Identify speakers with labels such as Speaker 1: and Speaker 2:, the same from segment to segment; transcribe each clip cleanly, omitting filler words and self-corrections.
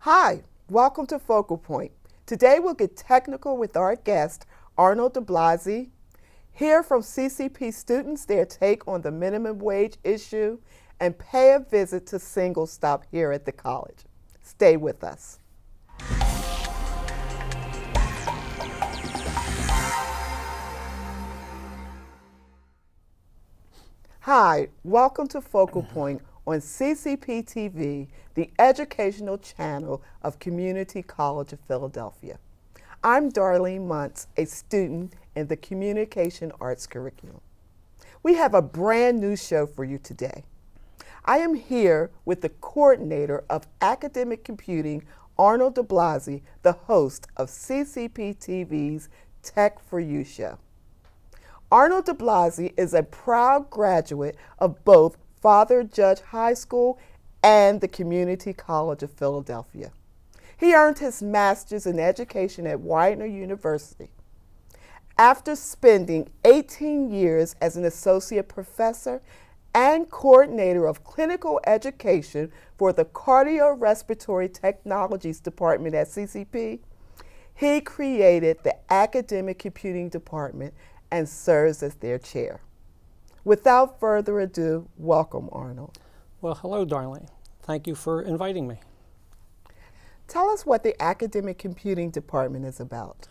Speaker 1: Hi, welcome to Focal Point. Today we'll get technical with our guest, Arnold DeBlasi, hear from CCP students their take on the minimum wage issue, and pay a visit to Single Stop here at the college. Stay with us. Hi, welcome to Focal Point on CCP TV, the educational channel of Community College of Philadelphia. I'm Darlene Muntz, a student in the Communication Arts curriculum. We have a brand new show for you today. I am here with the coordinator of academic computing, Arnold DeBlasi, the host of CCP TV's Tech for You show. Arnold DeBlasi is a proud graduate of both Father Judge High School and the Community College of Philadelphia. He earned his master's in education at Widener University. After spending 18 years as an associate professor and coordinator of clinical education for the Cardiorespiratory Technologies Department at CCP, he created the Academic Computing Department and serves as their chair. Without further ado, welcome, Arnold.
Speaker 2: Well, hello, Darlene. Thank you for inviting me.
Speaker 1: Tell us what the Academic Computing Department is about.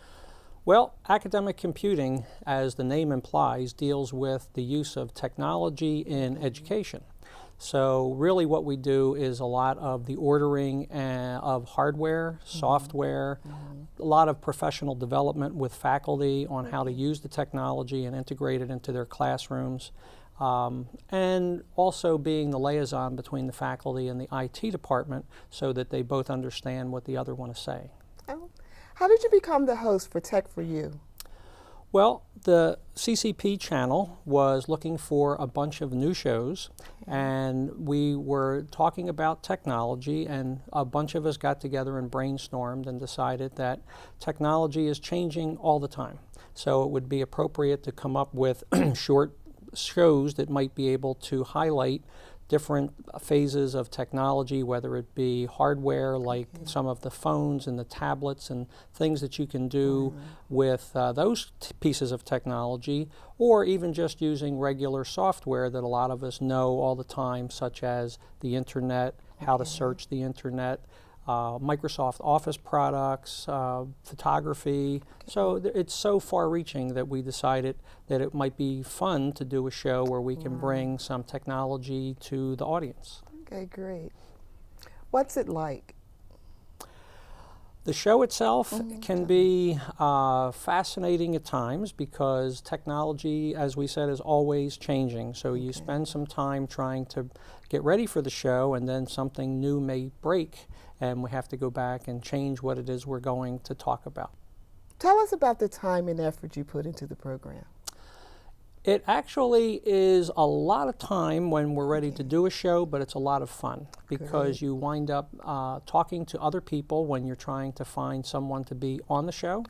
Speaker 2: Well, academic computing, as the name implies, deals with the use of technology in education. So really what we do is a lot of the ordering of hardware, software, a lot of professional development with faculty on how to use the technology and integrate it into their classrooms, and also being the liaison between the faculty and the IT department so that they both understand what the other want to say.
Speaker 1: How did you become the host for Tech for You?
Speaker 2: Well, the CCP channel was looking for a bunch of new shows, and we were talking about technology, and a bunch of us got together and brainstormed and decided that technology is changing all the time. So it would be appropriate to come up with short shows that might be able to highlight different phases of technology, whether it be hardware like some of the phones and the tablets and things that you can do with those pieces of technology, or even just using regular software that a lot of us know all the time, such as the internet, how to search the internet, Microsoft Office products, photography. So it's so far-reaching that we decided that it might be fun to do a show where we can bring some technology to the audience.
Speaker 1: Okay, great. What's it like?
Speaker 2: The show itself can be fascinating at times because technology, as we said, is always changing. So you spend some time trying to get ready for the show, and then something new may break, and we have to go back and change what it is we're going to talk about.
Speaker 1: Tell us about the time and effort you put into the program.
Speaker 2: It actually is a lot of time when we're ready to do a show, but it's a lot of fun because you wind up talking to other people when you're trying to find someone to be on the show.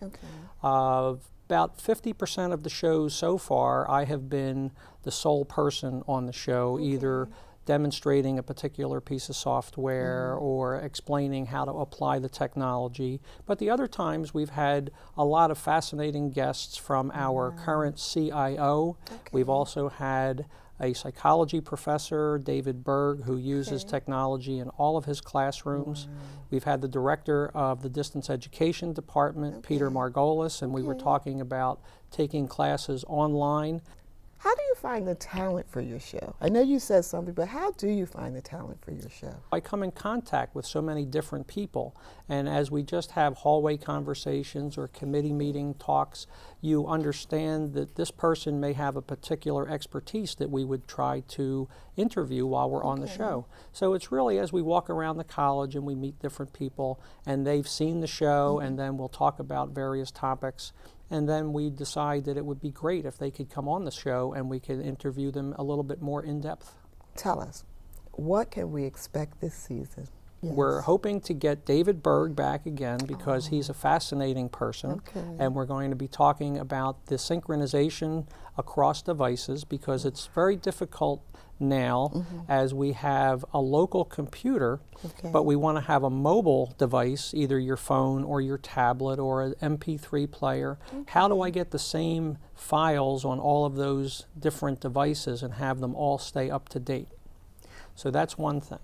Speaker 2: About 50% of the shows so far, I have been the sole person on the show, either demonstrating a particular piece of software or explaining how to apply the technology. But the other times we've had a lot of fascinating guests from our current CIO. We've also had a psychology professor, David Berg, who uses technology in all of his classrooms. We've had the director of the distance education department, Peter Margolis, and we were talking about taking classes online.
Speaker 1: How do you find the talent for your show? I know you said something, but how do you find the talent for your show?
Speaker 2: I come in contact with so many different people, and as we just have hallway conversations or committee meeting talks, you understand that this person may have a particular expertise that we would try to interview while we're on the show. So it's really as we walk around the college and we meet different people, and they've seen the show, and then we'll talk about various topics. And then we decide that it would be great if they could come on the show and we could interview them a little bit more in depth.
Speaker 1: Tell us, what can we expect this season?
Speaker 2: We're hoping to get David Berg back again because he's a fascinating person. And we're going to be talking about the synchronization across devices because it's very difficult now as we have a local computer, but we want to have a mobile device, either your phone or your tablet or an MP3 player. How do I get the same files on all of those different devices and have them all stay up to date? So that's one thing.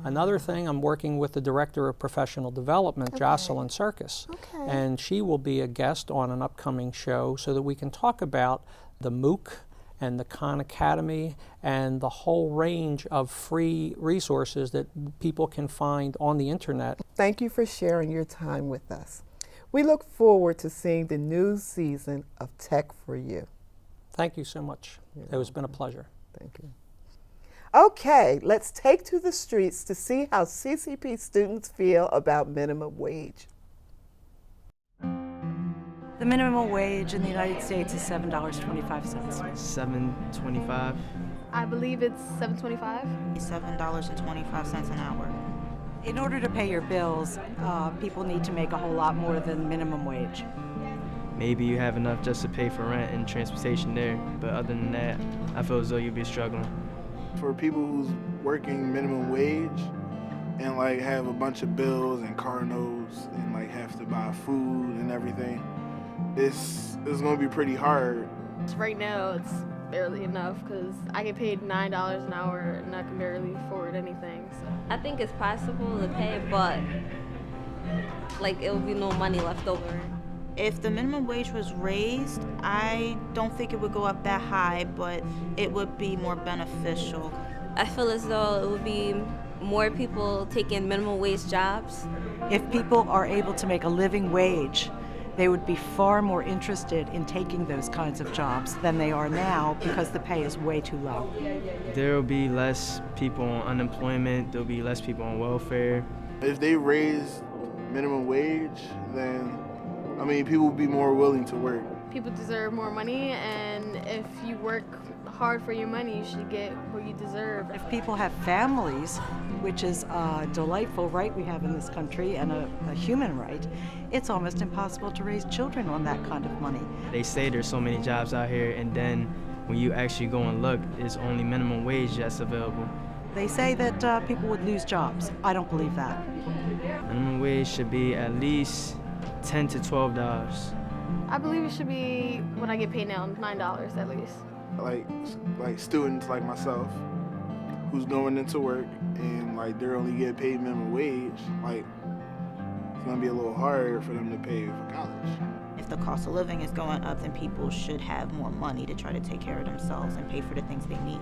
Speaker 2: Another thing, I'm working with the Director of Professional Development, Jocelyn Serkis, and she will be a guest on an upcoming show so that we can talk about the MOOC and the Khan Academy and the whole range of free resources that people can find on the internet.
Speaker 1: Thank you for sharing your time with us. We look forward to seeing the new season of Tech for You.
Speaker 2: Thank you so much. It has been a pleasure.
Speaker 1: Thank you. Okay, let's take to the streets to see how CCP students feel about minimum wage.
Speaker 3: The minimum wage in the United States is $7.25.
Speaker 4: $7.25.
Speaker 5: I believe it's $7.25.
Speaker 6: $7.25 an hour.
Speaker 3: In order to pay your bills, people need to make a whole lot more than minimum wage.
Speaker 4: Maybe you have enough just to pay for rent and transportation there, but other than that, I feel as though you'd be struggling.
Speaker 7: For people who's working minimum wage and like have a bunch of bills and car notes and like have to buy food and everything, it's going to be pretty hard.
Speaker 5: Right now, it's barely enough because I get paid $9 an hour and I can barely afford anything. So.
Speaker 8: I think it's possible to pay, but like it will be no money left over.
Speaker 6: If the minimum wage was raised, I don't think it would go up that high, but it would be more beneficial.
Speaker 8: I feel as though it would be more people taking minimum wage jobs.
Speaker 3: If people are able to make a living wage, they would be far more interested in taking those kinds of jobs than they are now because the pay is way too low.
Speaker 4: There will be less people on unemployment, there will be less people on welfare.
Speaker 7: If they raise minimum wage, then I mean, people will be more willing to work.
Speaker 5: People deserve more money, and if you work hard for your money, you should get what you deserve.
Speaker 3: If people have families, which is a delightful right we have in this country and a human right, it's almost impossible to raise children on that kind of money.
Speaker 4: They say there's so many jobs out here, and then when you actually go and look, it's only minimum wage that's available.
Speaker 3: They say that people would lose jobs. I don't believe that.
Speaker 4: Minimum wage should be at least $10 to $12.
Speaker 5: I believe it should be what I get paid now, $9 at least.
Speaker 7: Like students like myself, who's going into work and like they're only getting paid minimum wage, like it's gonna be a little harder for them to pay for college.
Speaker 6: If the cost of living is going up, then people should have more money to try to take care of themselves and pay for the things they need.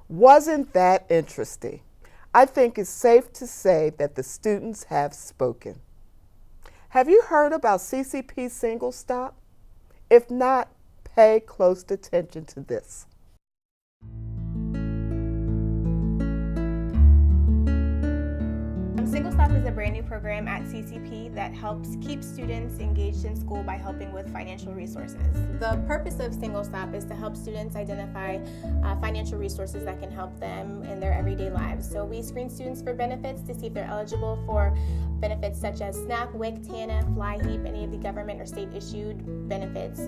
Speaker 1: Wasn't that interesting? I think it's safe to say that the students have spoken. Have you heard about CCP Single Stop? If not, pay close attention to this.
Speaker 9: Single Stop is a brand new program at CCP that helps keep students engaged in school by helping with financial resources. The purpose of Single Stop is to help students identify financial resources that can help them in their everyday lives. So we screen students for benefits to see if they're eligible for benefits such as SNAP, WIC, TANF, FlyHeap, any of the government or state issued benefits.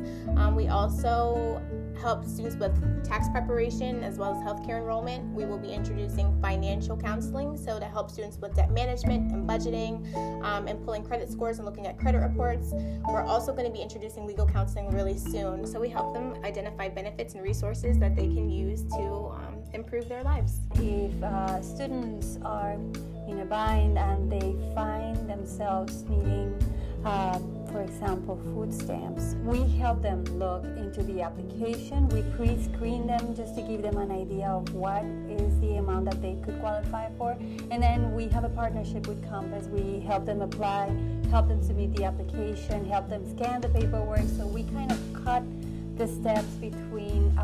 Speaker 9: We also help students with tax preparation as well as healthcare enrollment. We will be introducing financial counseling, so to help students with debt management and budgeting and pulling credit scores and looking at credit reports. We're also going to be introducing legal counseling really soon, so we help them identify benefits and resources that they can use to improve their lives.
Speaker 10: If students are in a bind and they find themselves needing for example, food stamps, we help them look into the application. We pre-screen them just to give them an idea of what is the amount that they could qualify for. And then we have a partnership with Compass. We help them apply, help them submit the application, help them scan the paperwork. So we kind of cut the steps between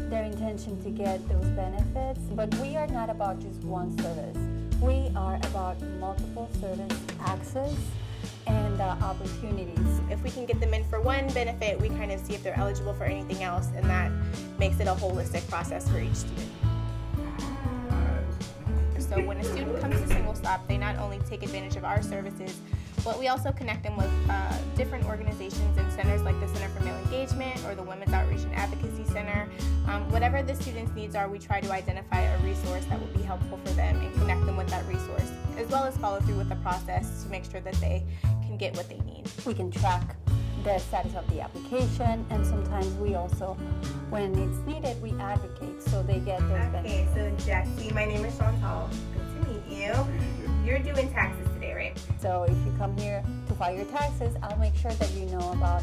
Speaker 10: their intention to get those benefits. But we are not about just one service. We are about multiple service access and opportunities.
Speaker 9: If we can get them in for one benefit, we kind of see if they're eligible for anything else, and that makes it a holistic process for each student. So when a student comes to Single Stop, they not only take advantage of our services, But we also connect them with different organizations and centers like the Center for Male Engagement or the Women's Outreach and Advocacy Center. Whatever the students' needs are, we try to identify a resource that will be helpful for them and connect them with that resource, as well as follow through with the process to make sure that they can get what they need.
Speaker 10: We can track the status of the application, and sometimes we also, when it's needed, we advocate so they get those benefits.
Speaker 9: Okay, so Jesse, my name is Chantal. Good to meet you. You're doing taxes today, right?
Speaker 10: So if you come here to file your taxes, I'll make sure that you know about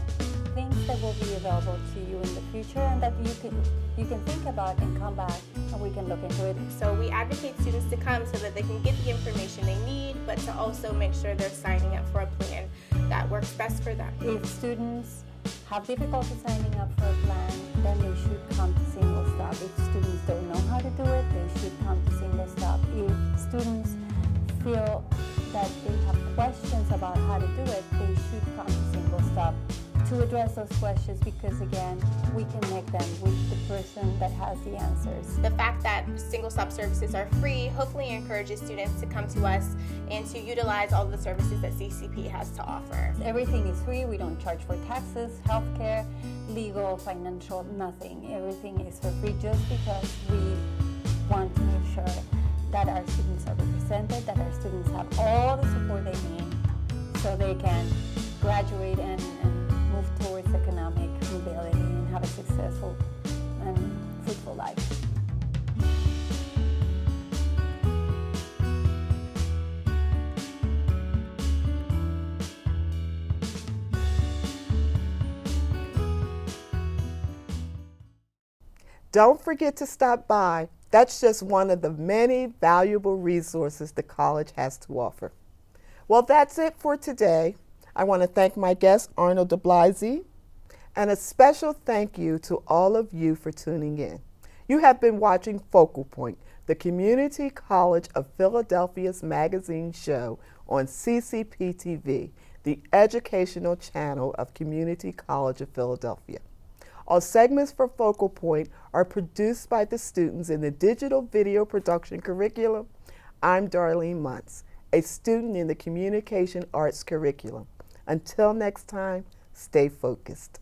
Speaker 10: things that will be available to you in the future and that you can think about and come back and we can look into it.
Speaker 9: So we advocate students to come so that they can get the information they need, but to also make sure they're signing up for a plan that works best for them.
Speaker 10: If students have difficulty signing up for a plan, then they should come to Single Stop. If students don't know how to do it, they should come to Single Stop. If students feel that they have questions about how to do it, they should come to Single Stop to address those questions, because again, we connect them with the person that has the answers.
Speaker 9: The fact that Single Stop services are free hopefully encourages students to come to us and to utilize all the services that CCP has to offer.
Speaker 10: Everything is free. We don't charge for taxes, healthcare, legal, financial, nothing. Everything is for free just because we want to make sure that our students are represented, that our students have all the support they need so they can graduate and move towards economic mobility and have a successful and fruitful life.
Speaker 1: Don't forget to stop by. That's just one of the many valuable resources the college has to offer. Well, that's it for today. I want to thank my guest, Arnold DeBlasi, and a special thank you to all of you for tuning in. You have been watching Focal Point, the Community College of Philadelphia's magazine show on CCP TV, the educational channel of Community College of Philadelphia. All segments for Focal Point are produced by the students in the digital video production curriculum. I'm Darlene Muntz, a student in the communication arts curriculum. Until next time, stay focused.